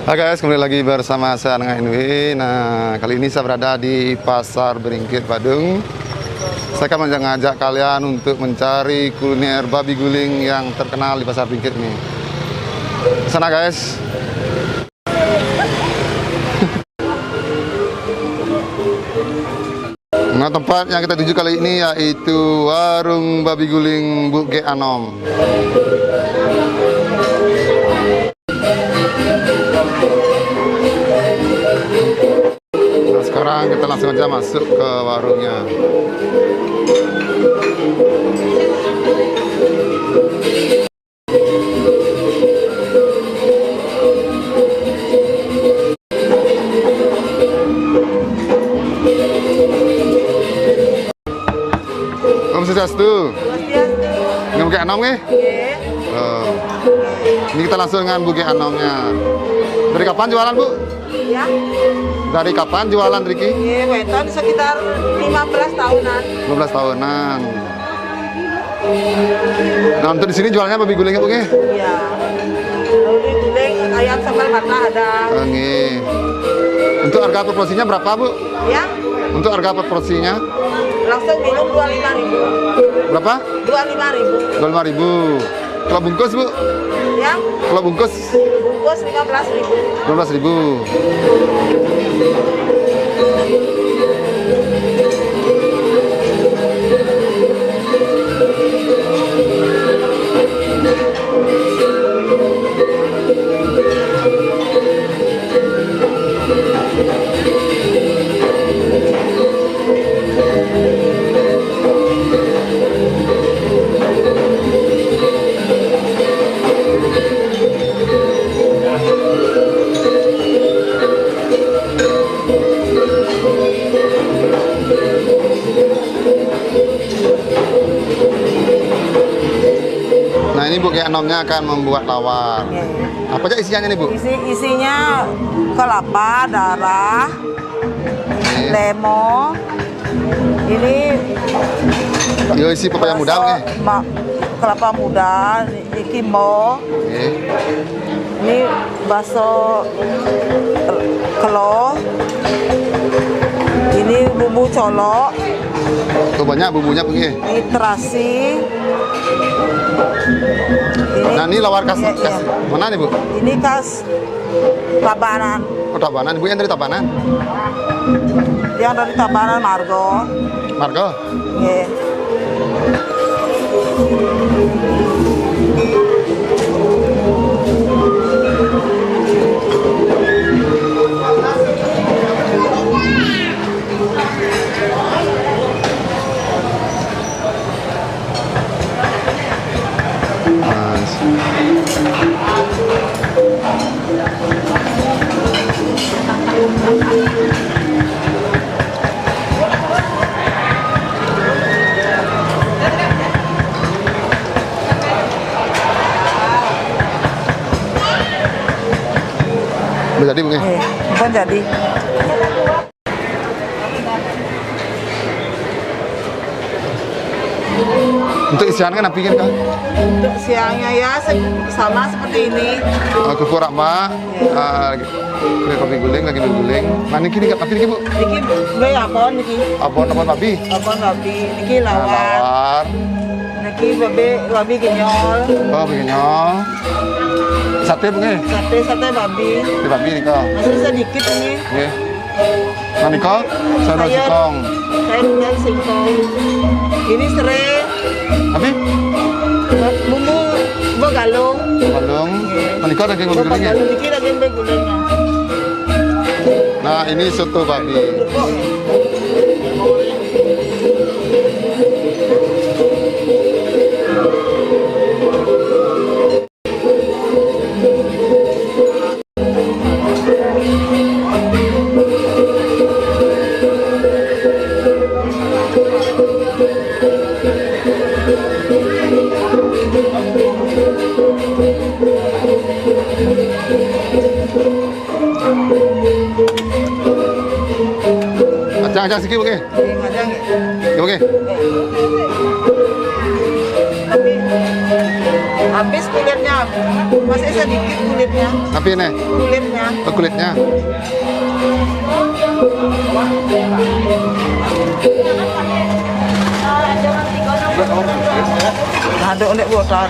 Hai guys, kembali lagi bersama saya dengan Inwi. Nah, kali ini saya berada di Pasar Beringkit, Badung. Saya akan mengajak kalian untuk mencari kuliner babi guling yang terkenal di Pasar Beringkit ini. Sana guys. Nah, tempat yang kita tuju kali ini yaitu warung babi guling Bu G Anom. Nah, sekarang kita langsung aja masuk ke warungnya. Om Swastiastu. Nggak Bu G Anom nih? Ini kita langsung dengan Bu G Anomnya. Dari kapan jualan Bu? Ya. Dari kapan jualan Riki? Weton sekitar 15 tahunan. 15 tahunan. Nah, untuk di sini jualannya babi gulingnya Bu? Iya. Babi guling, ayam sambal mata ada. Oke. Untuk harga proporsinya berapa Bu? Ya. Untuk harga proporsinya? Langsung minum 25.000. Berapa? 25.000. 25.000. Kalau bungkus Bu? Ya. Kalau bungkus? Bungkus 15.000. 15.000. Nah, ini Bu G Anomnya akan membuat lawar. Apa aja isinya nih Bu? Isinya kelapa, darah, lemon. Ini Yo, isi pepaya muda nih. Kelapa muda, ini kimbo. Ini bakso kelo. Ini bumbu colok. Tuh banyak bumbunya Bu G. Ini terasi. Nah, ini lawar khas, Iya. khas mana nih Bu? Ini khas Tabanan. Oh, Tabanan. Ibu yang dari Tabanan? Yang dari Tabanan Margo. Margo? Iya. Udah jadi Bu G? Bukan jadi. Untuk isian kan apa kan? Untuk siangnya ya sama seperti ini. Kuku rakma, kulit babi guling, lagi babi guling. Nah, ini nggak tapi ini Bu? Niki gue apon niki. Abon babi? Apon babi. Niki Nah, lawar. lawar. Niki babi genyol. Oh, begini. Sate Bu G? Sate babi. Sate babi nih kok. Masih sedikit ini. Oke. Nah, nih kok, sayur singkong. Sayur singkong. Ini serai. Tapi? Bumbu begalung. Balung. Nah, nih kok daging babi gulingnya. Begalung niki daging babi gulingnya. Nah, ini soto babi. Acang sikit okey. Ngajang. Okey. Tapi Habis kulitnya, masih sedikit kulitnya. Tapi ini Kulitnya. kulitnya. Ada unik botol.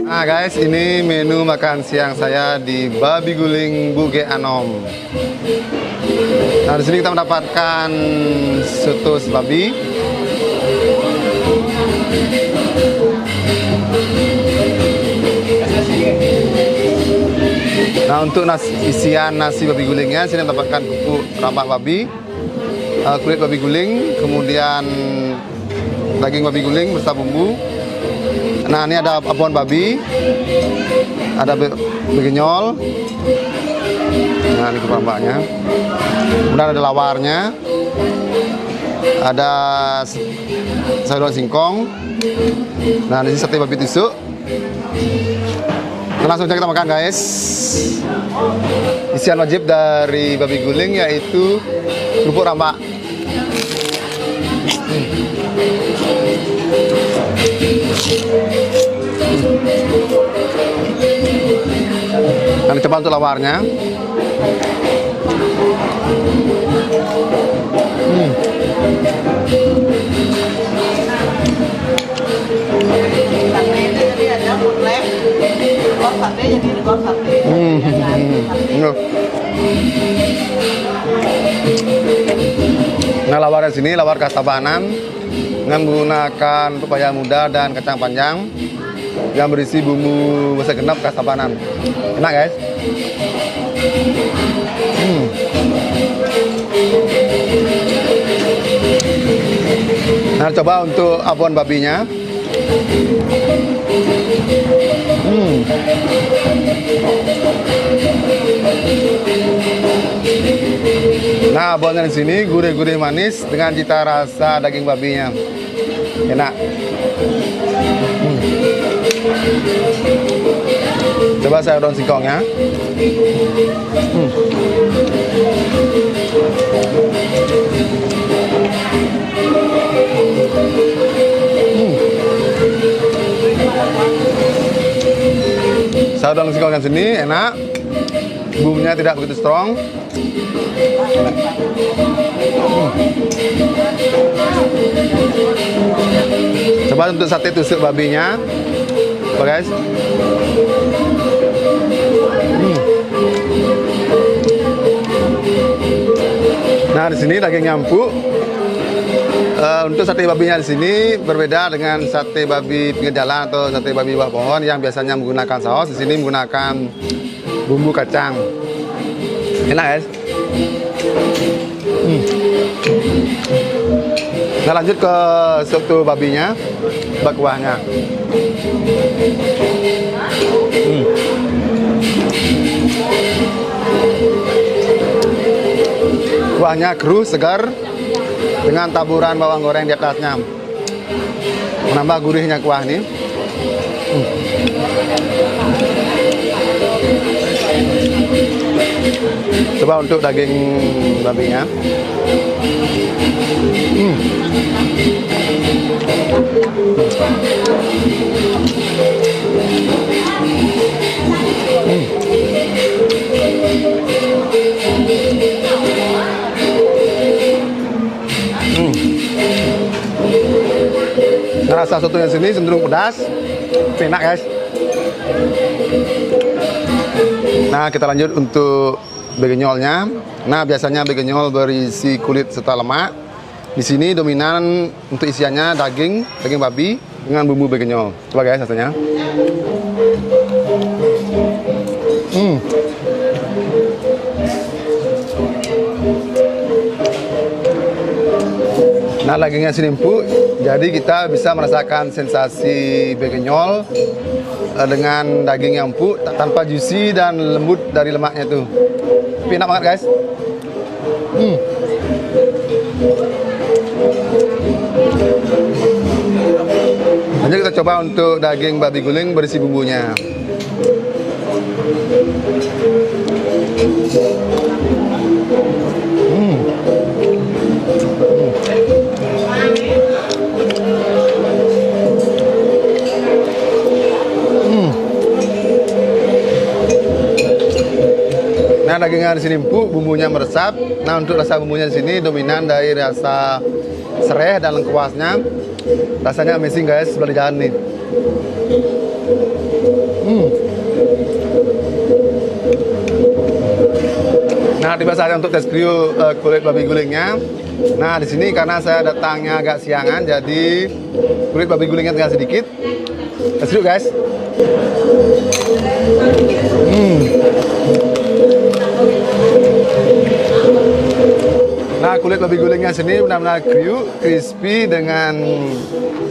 Nah guys, ini menu makan siang saya di Babi Guling Buge Anom. Nah di sini kita mendapatkan soto babi, nah untuk isian nasi babi gulingnya sini mendapatkan bubuk rambak babi, kulit babi guling, kemudian daging babi guling beserta bumbu. Nah ini ada abon babi, ada begenyol, nah ini rambaknya, kemudian ada lawarnya, ada sayuran singkong, nah ini sate babi tusuk. Nah, langsung saja kita makan guys. Isian wajib dari babi guling yaitu kerupuk rambak. Nah, coba untuk lawarnya. Nah, lawar di sini lawar khas Tabanan dengan menggunakan pepaya muda dan kacang panjang yang berisi bumbu masak genap khas Tabanan. Enak guys. Nah, coba untuk abon babinya. Nah, abonnya di sini gurih-gurih manis dengan cita rasa daging babinya. Enak. Coba saya daun singkongnya. Sayur daun singkongnya sini enak. Bumbunya tidak begitu strong. Coba untuk sate tusuk babinya, coba guys. Nah di sini dagingnya empuk. Untuk sate babinya di sini berbeda dengan sate babi pinggir jalan atau sate babi bawah pohon yang biasanya menggunakan saus. Di sini menggunakan bumbu kacang. Enak guys. Nah lanjut ke soto babinya, bak kuahnya. Kuahnya keruh, segar dengan taburan bawang goreng di atasnya, menambah gurihnya kuah ini. Coba untuk daging babinya. Rasa sotonya sini cenderung pedas, enak guys. Nah, kita lanjut untuk begenyolnya. Nah, biasanya begenyol berisi kulit serta lemak. Di sini dominan untuk isiannya daging babi dengan bumbu begenyol. Coba guys rasanya. Nah, dagingnya sini empuk, jadi kita bisa merasakan sensasi begenyol dengan daging yang empuk tanpa juicy dan lembut dari lemaknya tuh. Tapi enak banget guys. Lanjut kita coba untuk daging babi guling berisi bumbunya. Nah, dagingnya di sini empuk, bumbunya meresap. Nah, untuk rasa bumbunya di sini dominan dari rasa sereh dan lengkuasnya. Rasanya amazing guys, boleh jalan nih. Nah, tiba saatnya untuk tes kriuk kulit babi gulingnya. Nah, di sini karena saya datangnya agak siangan, jadi kulit babi gulingnya tinggal sedikit. Tes kriuk guys. Nah, kulit babi gulingnya sini benar-benar kriuk, crispy dengan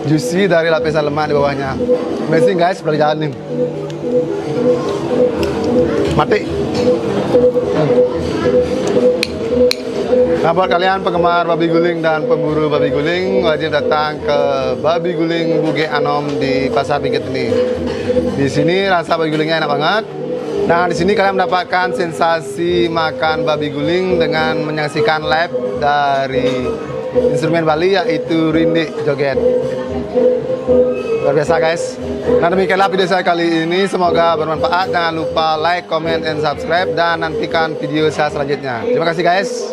juicy dari lapisan lemak di bawahnya. Amazing guys, boleh jalan nih. Mati. Nah, buat kalian penggemar babi guling dan pemburu babi guling, wajib datang ke Babi Guling Buge Anom di Pasar Bingkit ini. Di sini rasa babi gulingnya enak banget. Nah, di sini kalian mendapatkan sensasi makan babi guling dengan menyaksikan live dari instrumen Bali yaitu rindik joget. Luar biasa guys. Nah, demikianlah video saya kali ini, semoga bermanfaat. Jangan lupa like, comment, and subscribe, dan nantikan video saya selanjutnya. Terima kasih guys.